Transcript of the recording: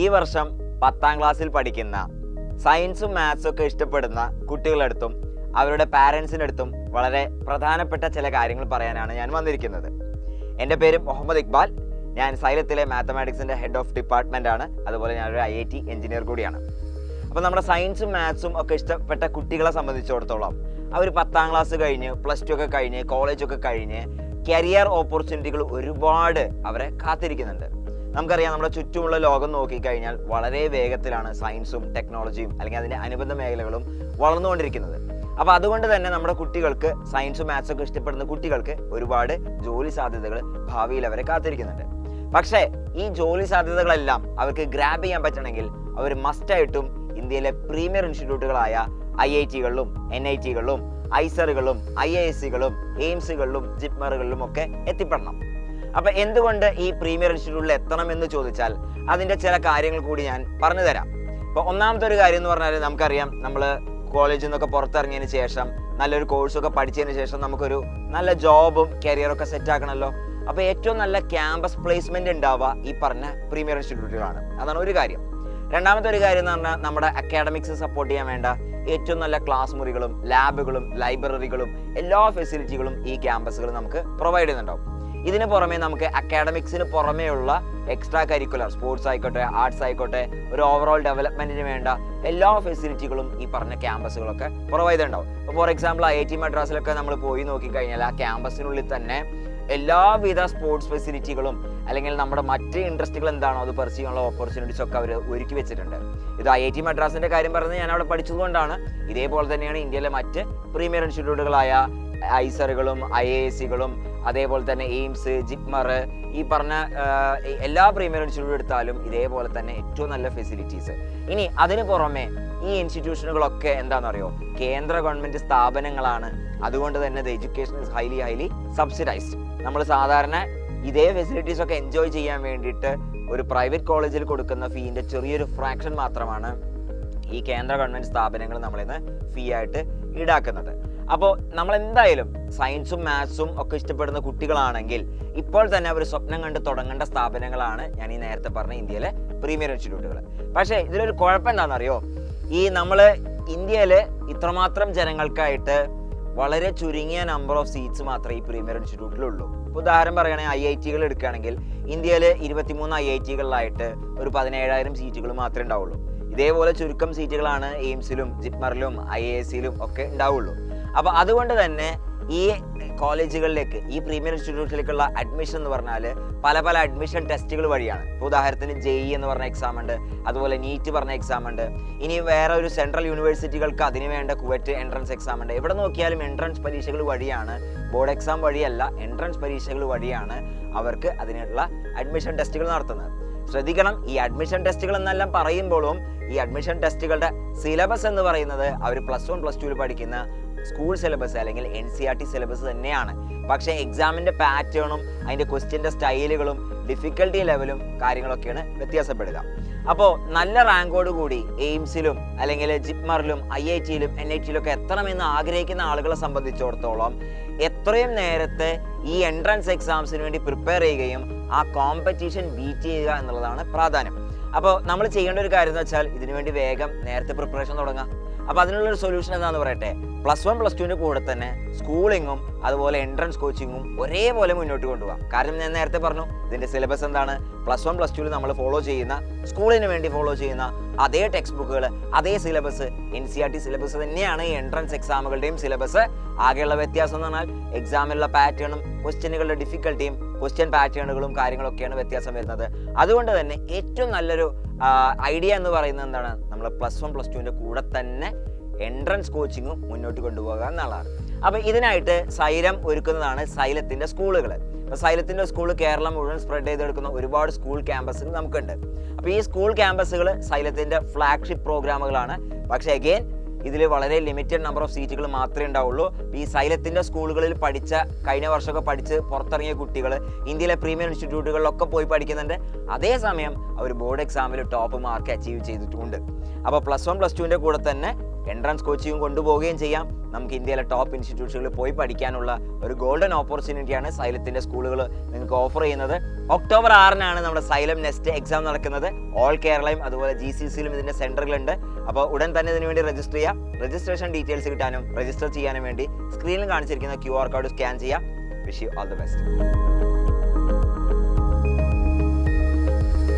ഈ വർഷം 10ാം ക്ലാസ്സിൽ പഠിക്കുന്ന സയൻസും മാത്സും ഒക്കെ ഇഷ്ടപ്പെടുന്ന കുട്ടികളുടെ അവരുടെ പാരൻസിൻ്റെ അടുത്തും വളരെ പ്രധാനപ്പെട്ട ചില കാര്യങ്ങൾ പറയാനാണ് ഞാൻ വന്നിരിക്കുന്നത്. എൻ്റെ പേര് മുഹമ്മദ് ഇക്ബാൽ. ഞാൻ സൈലത്തിലെ മാത്തമാറ്റിക്സിൻ്റെ ഹെഡ് ഓഫ് ഡിപ്പാർട്ട്മെൻ്റ് ആണ്. അതുപോലെ ഞാനൊരു IIT എഞ്ചിനീയർ കൂടിയാണ്. അപ്പോൾ നമ്മുടെ സയൻസും മാത്സും ഒക്കെ ഇഷ്ടപ്പെട്ട കുട്ടികളെ സംബന്ധിച്ചിടത്തോളം അവർ 10ാം ക്ലാസ് കഴിഞ്ഞ് +2 ഒക്കെ കഴിഞ്ഞ് കോളേജൊക്കെ കഴിഞ്ഞ് കരിയർ ഓപ്പർച്യൂണിറ്റികൾ ഒരുപാട് അവരെ കാത്തിരിക്കുന്നുണ്ട്. നമുക്കറിയാം, നമ്മുടെ ചുറ്റുമുള്ള ലോകം നോക്കിക്കഴിഞ്ഞാൽ വളരെ വേഗത്തിലാണ് സയൻസും ടെക്നോളജിയും അല്ലെങ്കിൽ അതിൻ്റെ അനുബന്ധ മേഖലകളും വളർന്നുകൊണ്ടിരിക്കുന്നത്. അപ്പോൾ അതുകൊണ്ട് തന്നെ നമ്മുടെ കുട്ടികൾക്ക്, സയൻസും മാത്സും ഒക്കെ ഇഷ്ടപ്പെടുന്ന കുട്ടികൾക്ക് ഒരുപാട് ജോലി സാധ്യതകൾ ഭാവിയിൽ അവരെ കാത്തിരിക്കുന്നുണ്ട്. പക്ഷേ ഈ ജോലി സാധ്യതകളെല്ലാം അവർക്ക് ഗ്രാബ് ചെയ്യാൻ പറ്റണമെങ്കിൽ അവർ മസ്റ്റായിട്ടും ഇന്ത്യയിലെ പ്രീമിയർ ഇൻസ്റ്റിറ്റ്യൂട്ടുകളായ IIT-കളിലും NIT-കളിലും ഐസറുകളും IISc-കളും എയിംസുകളിലും ജിപ്മറുകളിലും ഒക്കെ എത്തിപ്പെടണം. അപ്പോൾ എന്തുകൊണ്ട് ഈ പ്രീമിയർ ഇൻസ്റ്റിറ്റ്യൂട്ടിൽ എത്തണം എന്ന് ചോദിച്ചാൽ അതിൻ്റെ ചില കാര്യങ്ങൾ കൂടി ഞാൻ പറഞ്ഞു തരാം. ഇപ്പോൾ ഒന്നാമത്തെ ഒരു കാര്യം എന്ന് പറഞ്ഞാൽ, നമുക്കറിയാം, നമ്മൾ കോളേജിൽ നിന്നൊക്കെ പുറത്തിറങ്ങിയതിന് ശേഷം നല്ലൊരു കോഴ്സൊക്കെ പഠിച്ചതിന് ശേഷം നമുക്കൊരു നല്ല ജോബും കരിയറൊക്കെ സെറ്റാക്കണമല്ലോ. അപ്പോൾ ഏറ്റവും നല്ല ക്യാമ്പസ് പ്ലേസ്മെൻറ്റ് ഉണ്ടാവുക ഈ പറഞ്ഞ പ്രീമിയർ ഇൻസ്റ്റിറ്റ്യൂട്ടുകളാണ്. അതാണ് ഒരു കാര്യം. രണ്ടാമത്തെ ഒരു കാര്യം എന്ന് പറഞ്ഞാൽ, നമ്മുടെ അക്കാഡമിക്സ് സപ്പോർട്ട് ചെയ്യാൻ വേണ്ട ഏറ്റവും നല്ല ക്ലാസ് മുറികളും ലാബുകളും ലൈബ്രറികളും എല്ലാ ഫെസിലിറ്റികളും ഈ ക്യാമ്പസുകൾ നമുക്ക് പ്രൊവൈഡ് ചെയ്യുന്നുണ്ടാവും. ഇതിന് പുറമെ നമുക്ക് അക്കാഡമിക്സിന് പുറമേയുള്ള എക്സ്ട്രാ കരിക്കുലർ, സ്പോർട്സ് ആയിക്കോട്ടെ, ആർട്സ് ആയിക്കോട്ടെ, ഒരു ഓവറോൾ ഡെവലപ്മെൻറ്റിന് വേണ്ട എല്ലാ ഫെസിലിറ്റികളും ഈ പറഞ്ഞ ക്യാമ്പസുകളൊക്കെ പ്രൊവൈഡ് ചെയ്യുന്നുണ്ടാവും. ഇപ്പോൾ ഫോർ എക്സാമ്പിൾ IIT മദ്രാസിലൊക്കെ നമ്മൾ പോയി നോക്കിക്കഴിഞ്ഞാൽ ആ ക്യാമ്പസിനുള്ളിൽ തന്നെ എല്ലാവിധ സ്പോർട്സ് ഫെസിലിറ്റികളും അല്ലെങ്കിൽ നമ്മുടെ മറ്റ് ഇൻട്രസ്റ്റുകൾ എന്താണോ അത് പെർസ്യൂ ചെയ്യാനുള്ള ഓപ്പർച്യൂണിറ്റീസ് ഒക്കെ അവർ ഒരുക്കി വെച്ചിട്ടുണ്ട്. ഇത് IIT മദ്രാസിൻ്റെ കാര്യം പറഞ്ഞത് ഞാൻ അവിടെ പഠിച്ചതുകൊണ്ടാണ്. ഇതേപോലെ തന്നെയാണ് ഇന്ത്യയിലെ മറ്റ് പ്രീമിയർ ഇൻസ്റ്റിറ്റ്യൂട്ടുകളായ ഐസറുകളും IISc-കളും അതേപോലെ തന്നെ എയിംസ്, ജിപ്മർ, ഈ പറഞ്ഞ എല്ലാ പ്രീമിയർ ഇൻസ്റ്റിറ്റ്യൂട്ട് എടുത്താലും ഇതേപോലെ തന്നെ ഏറ്റവും നല്ല ഫെസിലിറ്റീസ്. ഇനി അതിന് പുറമെ ഈ ഇൻസ്റ്റിറ്റ്യൂഷനുകളൊക്കെ എന്താണെന്നറിയോ, കേന്ദ്ര ഗവൺമെൻറ് സ്ഥാപനങ്ങളാണ്. അതുകൊണ്ട് തന്നെ the education is highly subsidised. നമ്മൾ സാധാരണ ഇതേ ഫെസിലിറ്റീസ് ഒക്കെ എൻജോയ് ചെയ്യാൻ വേണ്ടിയിട്ട് ഒരു പ്രൈവറ്റ് കോളേജിൽ കൊടുക്കുന്ന ഫീൻ്റെ ചെറിയൊരു ഫ്രാക്ഷൻ മാത്രമാണ് ഈ കേന്ദ്ര ഗവൺമെൻറ് സ്ഥാപനങ്ങൾ നമ്മളിന്ന് ഫീ ആയിട്ട് ഈടാക്കുന്നത്. അപ്പോൾ നമ്മൾ എന്തായാലും സയൻസും മാത്സും ഒക്കെ ഇഷ്ടപ്പെടുന്ന കുട്ടികളാണെങ്കിൽ ഇപ്പോൾ തന്നെ അവർ സ്വപ്നം കണ്ട് തുടങ്ങേണ്ട സ്ഥാപനങ്ങളാണ് ഞാൻ ഈ നേരത്തെ പറഞ്ഞ ഇന്ത്യയിലെ പ്രീമിയർ ഇൻസ്റ്റിറ്റ്യൂട്ടുകൾ. പക്ഷേ ഇതിലൊരു കുഴപ്പം എന്താണെന്നറിയോ, ഈ നമ്മൾ ഇന്ത്യയിൽ ഇത്രമാത്രം ജനങ്ങൾക്കായിട്ട് വളരെ ചുരുങ്ങിയ നമ്പർ ഓഫ് സീറ്റ്സ് മാത്രമേ ഈ പ്രീമിയർ ഇൻസ്റ്റിറ്റ്യൂട്ടിലുള്ളൂ. ഇപ്പോൾ ഉദാഹരണം പറയുകയാണെങ്കിൽ IIT-കൾ എടുക്കുകയാണെങ്കിൽ ഇന്ത്യയിൽ 23 IIT-കളിലായിട്ട് ഒരു 17,000 സീറ്റുകൾ മാത്രമേ ഉണ്ടാവുള്ളൂ. ഇതേപോലെ ചുരുക്കം സീറ്റുകളാണ് എയിംസിലും ജിപ്മറിലും IISc-ലും ഒക്കെ ഉണ്ടാവുള്ളൂ. അപ്പോൾ അതുകൊണ്ട് തന്നെ ഈ കോളേജുകളിലേക്ക്, ഈ പ്രീമിയർ ഇൻസ്റ്റിറ്റ്യൂട്ടിലേക്കുള്ള അഡ്മിഷൻ എന്ന് പറഞ്ഞാൽ പല അഡ്മിഷൻ ടെസ്റ്റുകൾ വഴിയാണ്. ഇപ്പോൾ ഉദാഹരണത്തിന് JEE എന്ന് പറഞ്ഞ എക്സാം ഉണ്ട്, അതുപോലെ NEET പറഞ്ഞ എക്സാം ഉണ്ട്. ഇനി വേറെ ഒരു സെൻട്രൽ യൂണിവേഴ്സിറ്റികൾക്ക് അതിന് വേണ്ട കുവറ്റ് എൻട്രൻസ് എക്സാം ഉണ്ട്. എവിടെ നോക്കിയാലും എൻട്രൻസ് പരീക്ഷകൾ വഴിയാണ്, ബോർഡ് എക്സാം വഴിയല്ല, എൻട്രൻസ് പരീക്ഷകൾ വഴിയാണ് അവർക്ക് അതിനുള്ള അഡ്മിഷൻ ടെസ്റ്റുകൾ നടത്തുന്നത്. ശ്രദ്ധിക്കണം, ഈ അഡ്മിഷൻ ടെസ്റ്റുകൾ എന്നെല്ലാം പറയുമ്പോഴും ഈ അഡ്മിഷൻ ടെസ്റ്റുകളുടെ സിലബസ് എന്ന് പറയുന്നത് അവർ +1 +2 പഠിക്കുന്ന സ്കൂൾ സിലബസ് അല്ലെങ്കിൽ NCERT സിലബസ് തന്നെയാണ്. പക്ഷേ എക്സാമിൻ്റെ പാറ്റേണും അതിൻ്റെ ക്വസ്റ്റ്യൻ്റെ സ്റ്റൈലുകളും ഡിഫിക്കൽട്ടി ലെവലും കാര്യങ്ങളൊക്കെയാണ് വ്യത്യാസപ്പെടുക. അപ്പോൾ നല്ല റാങ്കോട് കൂടി എയിംസിലും അല്ലെങ്കിൽ ജിപ്മറിലും IIT-ലും NIT-ലും ഒക്കെ എത്തണമെന്ന് ആഗ്രഹിക്കുന്ന ആളുകളെ സംബന്ധിച്ചിടത്തോളം എത്രയും നേരത്തെ ഈ എൻട്രൻസ് എക്സാംസിന് വേണ്ടി പ്രിപ്പയർ ചെയ്യുകയും ആ കോമ്പറ്റീഷൻ ബീറ്റ് ചെയ്യുക എന്നുള്ളതാണ് പ്രാധാന്യം. അപ്പോൾ നമ്മൾ ചെയ്യേണ്ട ഒരു കാര്യം എന്ന് വെച്ചാൽ ഇതിനുവേണ്ടി വേഗം നേരത്തെ പ്രിപ്പറേഷൻ തുടങ്ങാം. അപ്പോൾ അതിനുള്ളൊരു സൊല്യൂഷൻ എന്താണെന്ന് പറയട്ടെ, +1 +2ൻ്റെ കൂടെ തന്നെ സ്കൂളിങ്ങും അതുപോലെ എൻട്രൻസ് കോച്ചിങ്ങും ഒരേപോലെ മുന്നോട്ട് കൊണ്ടുപോകാം. കാരണം ഞാൻ നേരത്തെ പറഞ്ഞു, ഇതിൻ്റെ സിലബസ് എന്താണ്, +1 +2 നമ്മൾ ഫോളോ ചെയ്യുന്ന, സ്കൂളിന് വേണ്ടി ഫോളോ ചെയ്യുന്ന അതേ ടെക്സ്റ്റ് ബുക്കുകൾ, അതേ സിലബസ്, NCERT സിലബസ് തന്നെയാണ് ഈ എൻട്രൻസ് എക്സാമുകളുടെയും സിലബസ്. ആകെയുള്ള വ്യത്യാസം എന്ന് പറഞ്ഞാൽ എക്സാമിലുള്ള പാറ്റേണും ക്വസ്റ്റ്യനുകളുടെ ഡിഫിക്കൽട്ടിയും ക്വസ്റ്റ്യൻ പാറ്റേണുകളും കാര്യങ്ങളൊക്കെയാണ് വ്യത്യാസം വരുന്നത്. അതുകൊണ്ട് തന്നെ ഏറ്റവും നല്ലൊരു ഐഡിയ എന്ന് പറയുന്നത് എന്താണ്, നമ്മൾ +1 +2ൻ്റെ കൂടെ തന്നെ എൻട്രൻസ് കോച്ചിങ്ങും മുന്നോട്ട് കൊണ്ടുപോകുക എന്നുള്ളതാണ്. അപ്പോൾ ഇതിനായിട്ട് സൈലം ഒരുക്കുന്നതാണ് സൈലത്തിൻ്റെ സ്കൂളുകൾ. അപ്പോൾ സൈലത്തിൻ്റെ സ്കൂൾ കേരളം മുഴുവൻ സ്പ്രെഡ് ചെയ്തെടുക്കുന്ന ഒരുപാട് സ്കൂൾ ക്യാമ്പസുകൾ നമുക്കുണ്ട്. അപ്പോൾ ഈ സ്കൂൾ ക്യാമ്പസുകൾ സൈലത്തിൻ്റെ ഫ്ലാഗ്ഷിപ്പ് പ്രോഗ്രാമുകളാണ്. പക്ഷേ അഗെയിൻ ഇതിൽ വളരെ ലിമിറ്റഡ് നമ്പർ ഓഫ് സീറ്റുകൾ മാത്രമേ ഉണ്ടാവുള്ളൂ. ഈ സൈലത്തിൻ്റെ സ്കൂളുകളിൽ പഠിച്ച, കഴിഞ്ഞ വർഷമൊക്കെ പഠിച്ച് പുറത്തിറങ്ങിയ കുട്ടികൾ ഇന്ത്യയിലെ പ്രീമിയർ ഇൻസ്റ്റിറ്റ്യൂട്ടുകളിലൊക്കെ പോയി പഠിക്കുന്നുണ്ട്. അതേസമയം അവർ ബോർഡ് എക്സാമിൽ ടോപ്പ് മാർക്ക് അച്ചീവ് ചെയ്തിട്ടുമുണ്ട്. അപ്പോൾ +1 +2ൻ്റെ കൂടെ തന്നെ എൻട്രൻസ് കോച്ചിങ് കൊണ്ടുപോവുകയും ചെയ്യാം. നമുക്ക് ഇന്ത്യയിലെ ടോപ്പ് ഇൻസ്റ്റിറ്റ്യൂഷനുകളിൽ പോയി പഠിക്കാനുള്ള ഒരു ഗോൾഡൻ ഓപ്പർച്യൂണിറ്റിയാണ് സൈലത്തിൻ്റെ സ്കൂളുകൾ നിങ്ങൾക്ക് ഓഫർ ചെയ്യുന്നത്. ഒക്ടോബർ 6-നാണ് നമ്മുടെ സൈലം നെക്സ്റ്റ് എക്സാം നടക്കുന്നത്. ഓൾ കേരളയും അതുപോലെ GCCയിലും ഇതിൻ്റെ സെൻറ്ററുകളുണ്ട്. അപ്പോൾ ഉടൻ തന്നെ ഇതിനു വേണ്ടി രജിസ്റ്റർ ചെയ്യാം. രജിസ്ട്രേഷൻ ഡീറ്റെയിൽസ് കിട്ടാനും രജിസ്റ്റർ ചെയ്യാനും വേണ്ടി സ്ക്രീനിൽ കാണിച്ചിരിക്കുന്ന QR കോഡ് സ്കാൻ ചെയ്യാം. Wish you all the best.